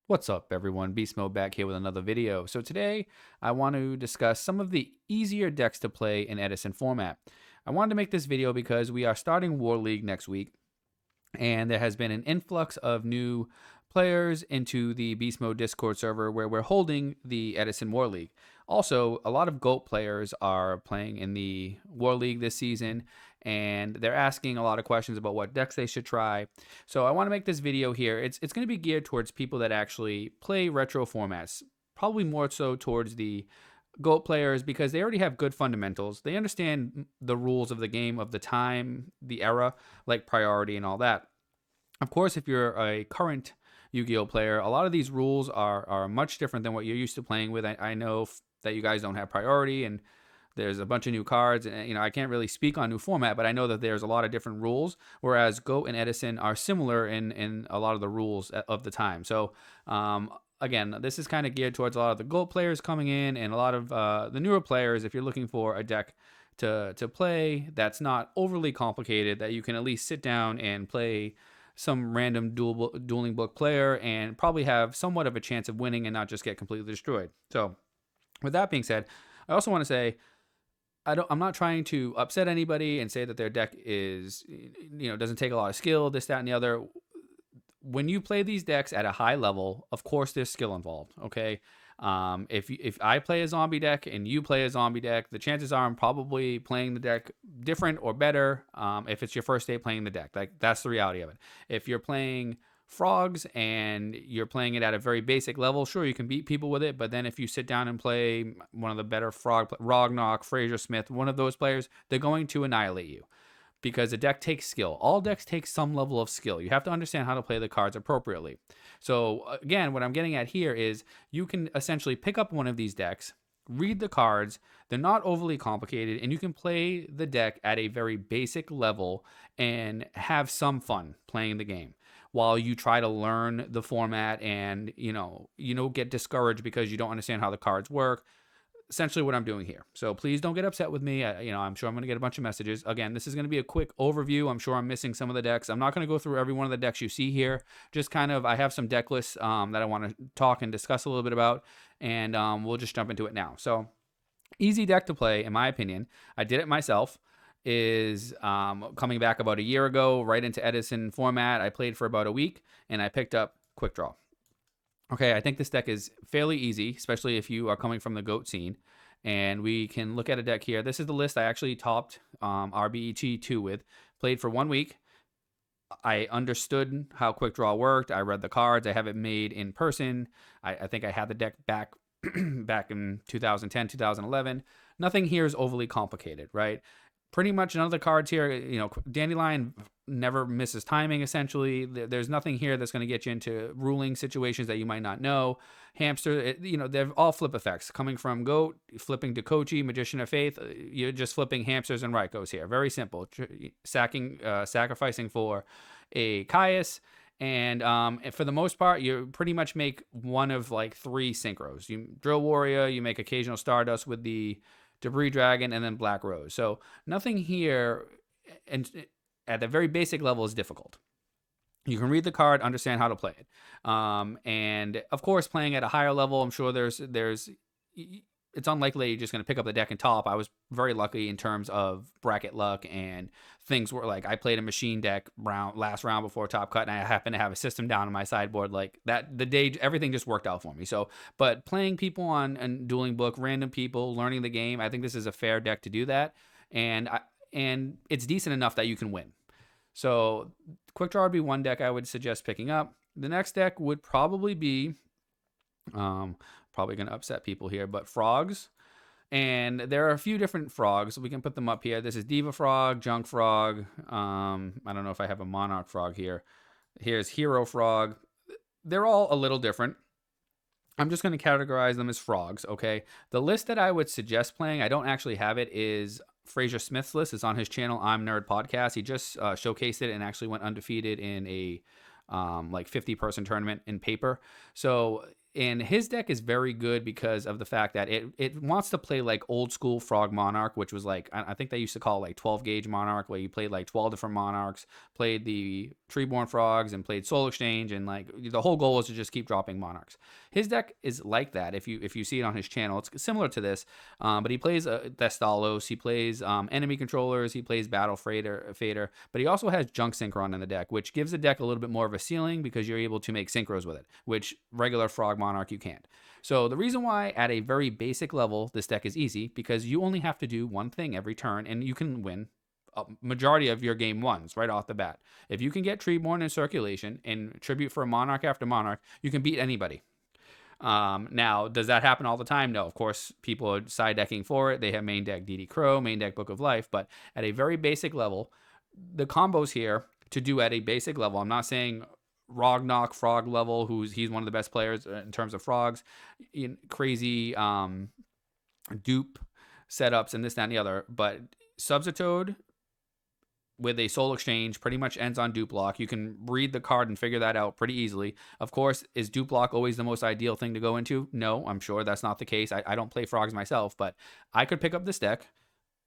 What's up, everyone? Beast Mode back here with another video. So today I want to discuss some of the easier decks to play in Edison format. I wanted to make this video because we are starting War League next week, and there has been an influx of new players into the Beast Mode Discord server where we're holding the Edison War League. Also, a lot of GOAT players are playing in the War League this season, and they're asking a lot of questions about what decks they should try. So I want to make this video here. It's going to be geared towards people that actually play retro formats, probably more so towards the GOAT players because they already have good fundamentals. They understand the rules of the game, of the time, the era, like priority and all that. Of course, if you're a current Yu-Gi-Oh player, a lot of these rules are much different than what you're used to playing with. I know that you guys don't have priority, and there's a bunch of new cards, and I can't really speak on new format, but I know that there's a lot of different rules, whereas GOAT and Edison are similar in a lot of the rules of the time. So again, this is kind of geared towards a lot of the GOAT players coming in, and a lot of the newer players. If you're looking for a deck to play that's not overly complicated, that you can at least sit down and play some random dueling book player and probably have somewhat of a chance of winning and not just get completely destroyed. So with that being said, I also want to say I'm not trying to upset anybody and say that their deck is, doesn't take a lot of skill, this, that, and the other. When you play these decks at a high level, of course there's skill involved. Okay, if I play a zombie deck and you play a zombie deck, the chances are I'm probably playing the deck different or better. If it's your first day playing the deck, that's the reality of it. If you're playing frogs and you're playing it at a very basic level, sure, you can beat people with it, but then if you sit down and play one of the better Rognock, Fraser Smith, one of those players, they're going to annihilate you because the deck takes skill. All decks take some level of skill. You have to understand how to play the cards appropriately. So again, what I'm getting at here is you can essentially pick up one of these decks, read the cards, they're not overly complicated, and you can play the deck at a very basic level and have some fun playing the game while you try to learn the format and get discouraged because you don't understand how the cards work. Essentially what I'm doing here. So please don't get upset with me. I'm sure I'm going to get a bunch of messages. Again, this is going to be a quick overview. I'm sure I'm missing some of the decks. I'm not going to go through every one of the decks you see here. Just I have some deck lists that I want to talk and discuss a little bit about, and we'll just jump into it now. So easy deck to play, in my opinion. I did it myself. Is coming back about a year ago, right into Edison format. I played for about a week, and I picked up Quick Draw. Okay, I think this deck is fairly easy, especially if you are coming from the GOAT scene. And we can look at a deck here. This is the list I actually topped RBET2 with. Played for 1 week. I understood how Quick Draw worked. I read the cards. I have it made in person. I think I had the deck back back in 2010, 2011. Nothing here is overly complicated, right? Pretty much none of the cards here, Dandelion never misses timing, essentially. There's nothing here that's going to get you into ruling situations that you might not know. Hamster, they're all flip effects. Coming from GOAT, flipping to Kochi, Magician of Faith, you're just flipping hamsters and Raikos here. Very simple. Sacrificing for a Caius. And for the most part, you pretty much make one of like 3 synchros. You Drill Warrior, you make occasional Stardust with the Debris Dragon, and then Black Rose. So nothing here and at a very basic level is difficult. You can read the card, understand how to play it. And of course, playing at a higher level, I'm sure it's unlikely you're just going to pick up the deck and top. I was very lucky in terms of bracket luck, and things were like I played a machine deck last round before top cut, and I happened to have a system down on my sideboard like that. The day everything just worked out for me. So, but playing people on a dueling book, random people, learning the game, I think this is a fair deck to do that, and it's decent enough that you can win. So, Quick Draw would be one deck I would suggest picking up. The next deck would probably be probably going to upset people here, but frogs. And there are a few different frogs. We can put them up here. This is Diva Frog, Junk Frog. I don't know if I have a Monarch Frog here. Here's Hero Frog. They're all a little different. I'm just going to categorize them as frogs, okay? The list that I would suggest playing, I don't actually have it, is Fraser Smith's list. It's on his channel, I'm Nerd Podcast. He just showcased it and actually went undefeated in a 50-person tournament in paper. So And his deck is very good because of the fact that it wants to play like old school Frog Monarch, which was like, I think they used to call it like 12 gauge Monarch, where you played like 12 different Monarchs, played the Treeborn Frogs, and played Soul Exchange, and like the whole goal is to just keep dropping Monarchs. His deck is like that. If you see it on his channel, it's similar to this, but he plays Thestalos, he plays enemy controllers, he plays Battle Fader, but he also has Junk Synchron in the deck, which gives the deck a little bit more of a ceiling because you're able to make synchros with it, which regular Frog Monarch you can't. So the reason why at a very basic level this deck is easy, because you only have to do one thing every turn and you can win a majority of your game ones right off the bat. If you can get Treeborn in circulation and tribute for Monarch after Monarch, you can beat anybody. Now, does that happen all the time? No, of course, people are side decking for it. They have main deck DD Crow, main deck Book of Life, but at a very basic level, the combos here to do at a basic level, I'm not saying Rognok frog level, he's one of the best players in terms of frogs, crazy dupe setups and this, that, and the other, but Subzitoad with a Soul Exchange pretty much ends on dupe lock. You can read the card and figure that out pretty easily. Of course, is dupe lock always the most ideal thing to go into? No, I'm sure that's not the case. I don't play frogs myself, but I could pick up this deck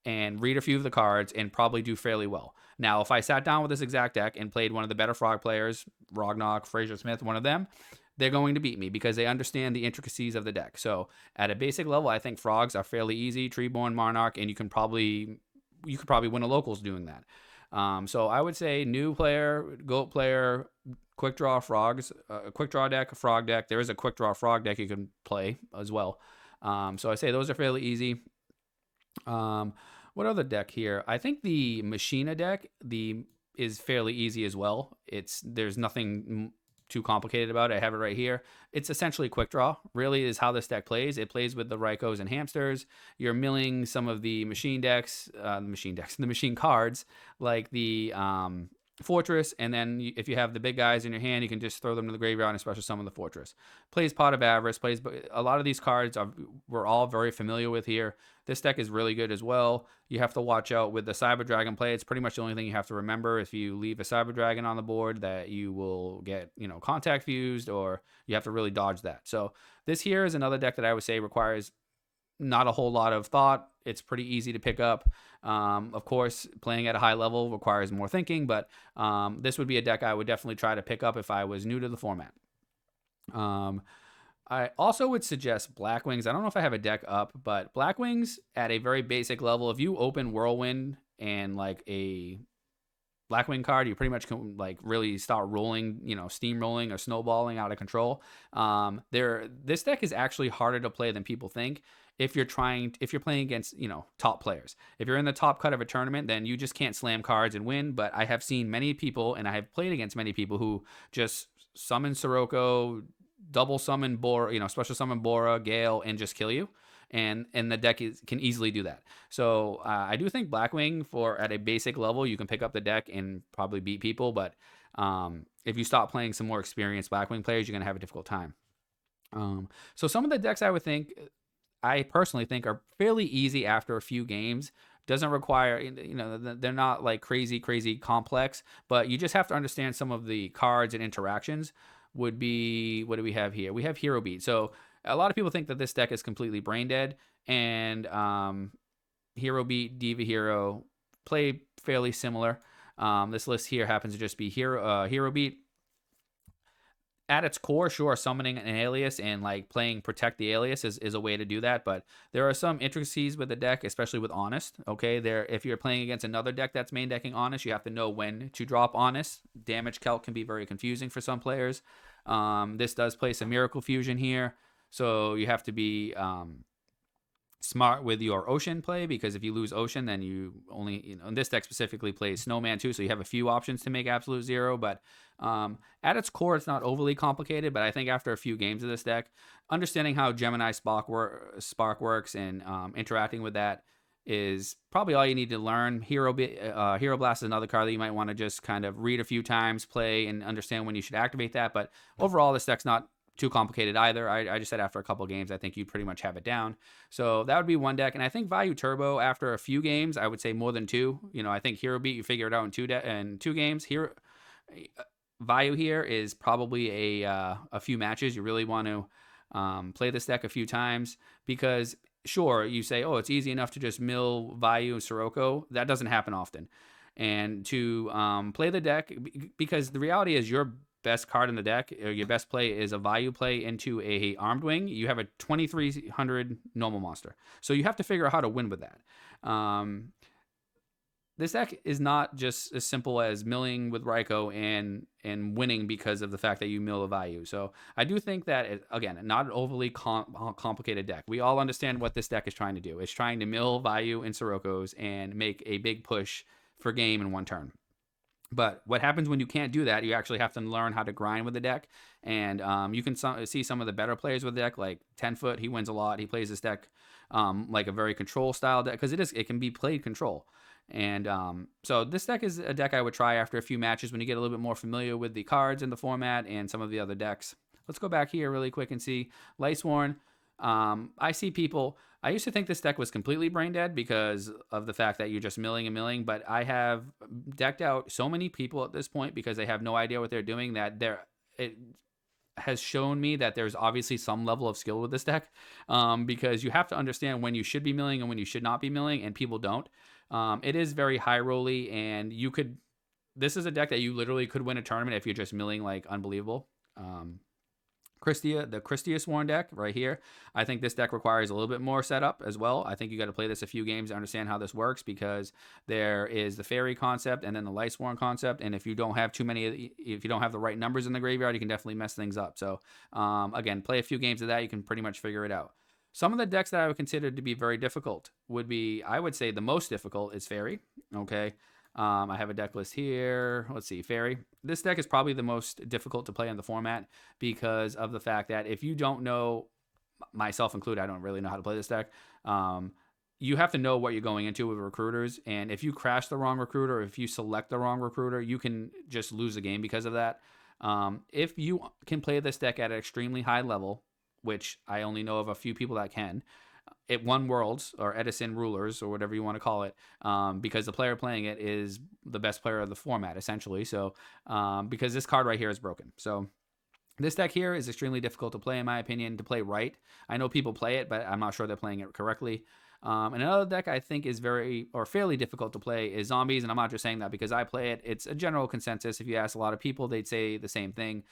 and read a few of the cards and probably do fairly well. Now, if I sat down with this exact deck and played one of the better frog players, Rognok, Fraser Smith, one of them, they're going to beat me because they understand the intricacies of the deck. So at a basic level, I think frogs are fairly easy, Treeborn, Monarch, and you could probably win a locals doing that. So I would say new player, GOAT player, quick draw frogs, quick draw deck, frog deck. There is a quick draw frog deck you can play as well. So I say those are fairly easy. What other deck here? I think the Machina deck is fairly easy as well. There's nothing too complicated about it. I have it right here. It's essentially quick draw, really, is how this deck plays. It plays with the Raikos and Hamsters. You're milling some of the the machine cards, like the Fortress, and then if you have the big guys in your hand, you can just throw them to the graveyard and special summon the Fortress. Plays Pot of Avarice, plays a lot of these cards we're all very familiar with here. This deck is really good as well. You have to watch out with the Cyber Dragon play. It's pretty much the only thing you have to remember. If you leave a Cyber Dragon on the board, that you will get, contact fused, or you have to really dodge that. So this here is another deck that I would say requires not a whole lot of thought. It's pretty easy to pick up. Of course, playing at a high level requires more thinking, but this would be a deck I would definitely try to pick up if I was new to the format. I also would suggest Blackwings. I don't know if I have a deck up, but Blackwings at a very basic level, if you open Whirlwind and like a Blackwing card, you pretty much can like really start rolling, steamrolling or snowballing out of control. This deck is actually harder to play than people think. If you're playing against, top players. If you're in the top cut of a tournament, then you just can't slam cards and win. But I have seen many people, and I have played against many people who just summon Sirocco, double summon Bora, special summon Bora, Gale, and just kill you. And the deck can easily do that. So I do think Blackwing, at a basic level, you can pick up the deck and probably beat people. But if you stop playing some more experienced Blackwing players, you're going to have a difficult time. So some of the decks I personally think are fairly easy after a few games. Doesn't require, they're not like crazy complex, but you just have to understand some of the cards and interactions. Would be, what do we have here? We have Hero Beat. So a lot of people think that this deck is completely brain dead, and Hero Beat, Diva Hero play fairly similar. This list here happens to just be Hero Beat. At its core, sure, summoning an alias and like playing Protect the Alias is a way to do that, but there are some intricacies with the deck, especially with Honest. Okay, if you're playing against another deck that's main decking Honest, you have to know when to drop Honest. Damage calc can be very confusing for some players. This does play some Miracle Fusion here, so you have to be smart with your Ocean play, because if you lose Ocean, then you only, in this deck specifically plays Snowman too, so you have a few options to make absolute zero. But at its core, it's not overly complicated, but I think after a few games of this deck, understanding how Gemini Spark works and interacting with that is probably all you need to learn. Hero Blast is another card that you might want to just kind of read a few times, play, and understand when you should activate that. But overall, this deck's not too complicated either. I just said after a couple games, I think you pretty much have it down. So that would be one deck. And I think Vayu Turbo, after a few games, I would say more than two. I think Hero Beat, you figure it out in two games. Vayu here is probably a few matches. You really want to Play this deck a few times because sure, you say, oh, it's easy enough to just mill Vayu and Sirocco. That doesn't happen often. And to play the deck, because the reality is your best card in the deck, or your best play is a Vayu play into a Armed Wing. You have a 2300 normal monster. So you have to figure out how to win with that. This deck is not just as simple as milling with Raikou and winning because of the fact that you mill a Vayu. So I do think that, again, not an overly complicated deck. We all understand what this deck is trying to do. It's trying to mill Vayu and Siroccos and make a big push for game in one turn. But what happens when you can't do that, you actually have to learn how to grind with the deck. And you can see some of the better players with the deck, like 10-foot. He wins a lot. He plays this deck like a very control style deck because it can be played control. And so this deck is a deck I would try after a few matches when you get a little bit more familiar with the cards in the format and some of the other decks. Let's go back here really quick and see Lightsworn. I see people. I used to think this deck was completely brain dead because of the fact that you're just milling and milling, but I have decked out so many people at this point because they have no idea what they're doing that it has shown me that there's obviously some level of skill with this deck because you have to understand when you should be milling and when you should not be milling, and people don't. It is very high rolly, and this is a deck that you literally could win a tournament if you're just milling like unbelievable. The Ediosn deck right here. I think this deck requires a little bit more setup as well. I think you got to play this a few games to understand how this works because there is the fairy concept and then the Lightsworn concept. And if you don't have if you don't have the right numbers in the graveyard, you can definitely mess things up. So again, play a few games of that. You can pretty much figure it out. Some of the decks that I would consider to be very difficult would be, I would say the most difficult is Fairy. Okay. I have a deck list here. Let's see, Fairy. This deck is probably the most difficult to play in the format because of the fact that if you don't know, myself included, I don't really know how to play this deck. You have to know what you're going into with recruiters, and if you crash the wrong recruiter, or if you select the wrong recruiter, you can just lose the game because of that. If you can play this deck at an extremely high level, which I only know of a few people that can, it won Worlds or Edison Rulers or whatever you want to call it, because the player playing it is the best player of the format, essentially. So because this card right here is broken. So this deck here is extremely difficult to play, in my opinion, to play right. I know people play it, but I'm not sure they're playing it correctly. And another deck I think is fairly difficult to play is Zombies, and I'm not just saying that because I play it. It's a general consensus. If you ask a lot of people, they'd say the same thing.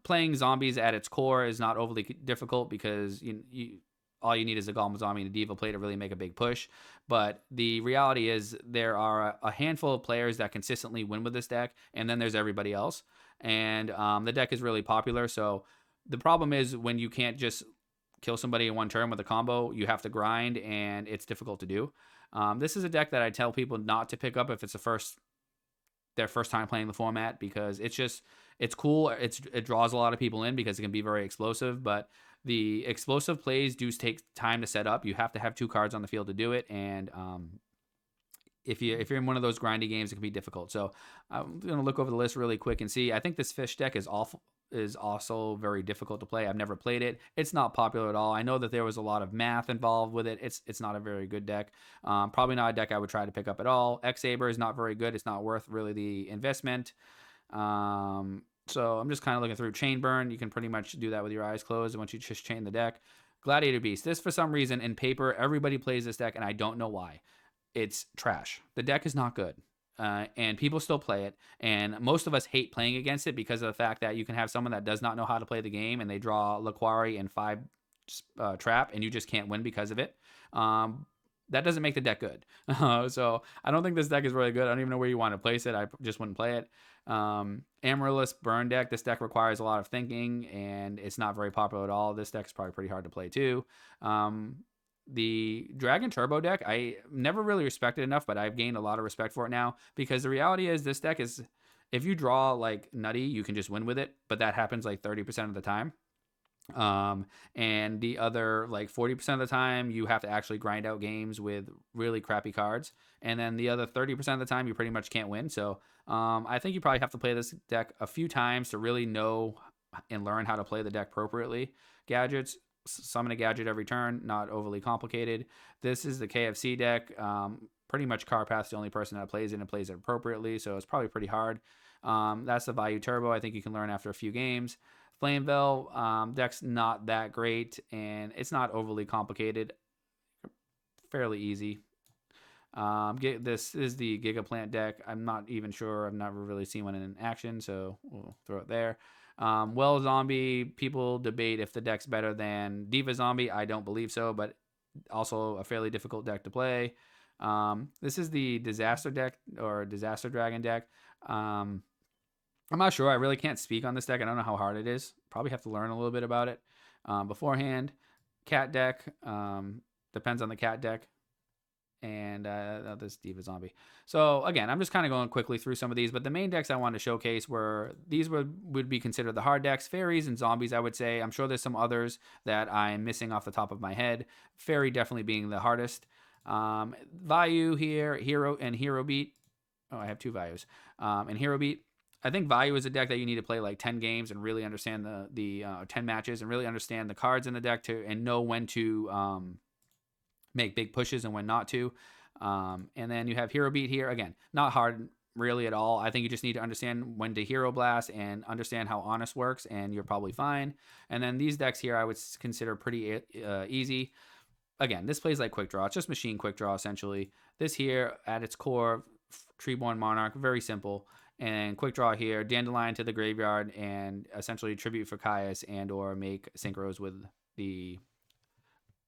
Playing Zombies at its core is not overly difficult because all you need is a Golem Zombie and a Diva play to really make a big push. But the reality is there are a handful of players that consistently win with this deck, and then there's everybody else. And the deck is really popular. So the problem is when you can't just kill somebody in one turn with a combo, you have to grind, and it's difficult to do. This is a deck that I tell people not to pick up if it's their first time playing the format because it's cool. It draws a lot of people in because it can be very explosive, but the explosive plays do take time to set up. You have to have 2 cards on the field to do it, and if you're in one of those grindy games, it can be difficult. So I'm going to look over the list really quick and see. I think this Fish deck is also very difficult to play. I've never played it. It's not popular at all. I know that there was a lot of math involved with it. It's not a very good deck. Probably not a deck I would try to pick up at all. X-Saber is not very good. It's not worth really the investment. So I'm just kind of looking through Chain Burn. You can pretty much do that with your eyes closed once you just chain the deck. Gladiator Beast. This, for some reason, in paper, everybody plays this deck, and I don't know why. It's trash. The deck is not good. And people still play it. And most of us hate playing against it because of the fact that you can have someone that does not know how to play the game, and they draw Laquari and 5 trap, and you just can't win because of it. That doesn't make the deck good. So I don't think this deck is really good. I don't even know where you want to place it. I just wouldn't play it. Amaryllis Burn deck. This deck requires a lot of thinking, and it's not very popular at all. This deck's probably pretty hard to play too. The Dragon Turbo deck, I never really respected enough, but I've gained a lot of respect for it now because the reality is this deck is, if you draw like nutty, you can just win with it, but that happens like 30% of the time. And the other like 40% of the time you have to actually grind out games with really crappy cards, and then the other 30% of the time you pretty much can't win. So I think you probably have to play this deck a few times to really know and learn how to play the deck appropriately. Gadgets: summon a gadget every turn, not overly complicated. This is the KFC deck. Pretty much Carpath's the only person that plays it and plays it appropriately, so it's probably pretty hard. That's the Vayu Turbo. I think you can learn after a few games. Flame Veil deck's not that great, and it's not overly complicated. Fairly easy. This is the Gigaplant deck. I'm not even sure. I've never really seen one in action, so we'll throw it there. Well Zombie, people debate if the deck's better than Diva Zombie. I don't believe so, but also a fairly difficult deck to play. This is the Disaster deck or Disaster Dragon deck. I'm not sure. I really can't speak on this deck. I don't know how hard it is. Probably have to learn a little bit about it beforehand. Cat deck. Depends on the cat deck. And this Diva Zombie. So again, I'm just kind of going quickly through some of these, but the main decks I wanted to showcase were these would be considered the hard decks, fairies and zombies, I would say. I'm sure there's some others that I'm missing off the top of my head. Fairy definitely being the hardest. Vayu here, Hero Beat. Oh, I have two Vayus. And Hero Beat. I think Vayu is a deck that you need to play like 10 games and really understand the 10 matches and really understand the cards in the deck and know when to make big pushes and when not to. And then you have Hero Beat here. Again, not hard really at all. I think you just need to understand when to Hero Blast and understand how Honest works, and you're probably fine. And then these decks here I would consider pretty easy. Again, this plays like Quick Draw. It's just machine Quick Draw, essentially. This here, at its core, Treeborn Monarch, very simple. And Quick Draw here, Dandelion to the graveyard, and essentially Tribute for Caius and or make synchros with the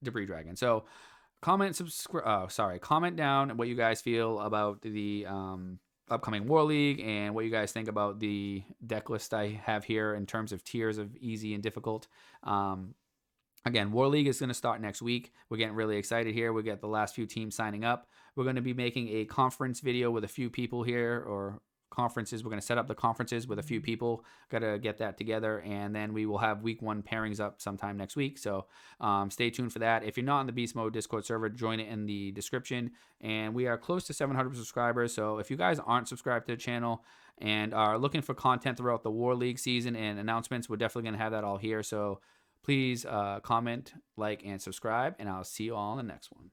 Debris Dragon. So comment down what you guys feel about the upcoming War League and what you guys think about the deck list I have here in terms of tiers of easy and difficult. Again, War League is going to start next week. We're getting really excited here. We get the last few teams signing up. We're going to be making a conference video with a few people here, or conferences. We're going to set up the conferences with a few people. Got to get that together, and then we will have week 1 pairings up sometime next week. So stay tuned for that. If you're not in the Beast Mode Discord server, join it in the description. And we are close to 700 subscribers. So if you guys aren't subscribed to the channel and are looking for content throughout the War League season and announcements, we're definitely going to have that all here. So please comment, like, and subscribe, and I'll see you all in the next one.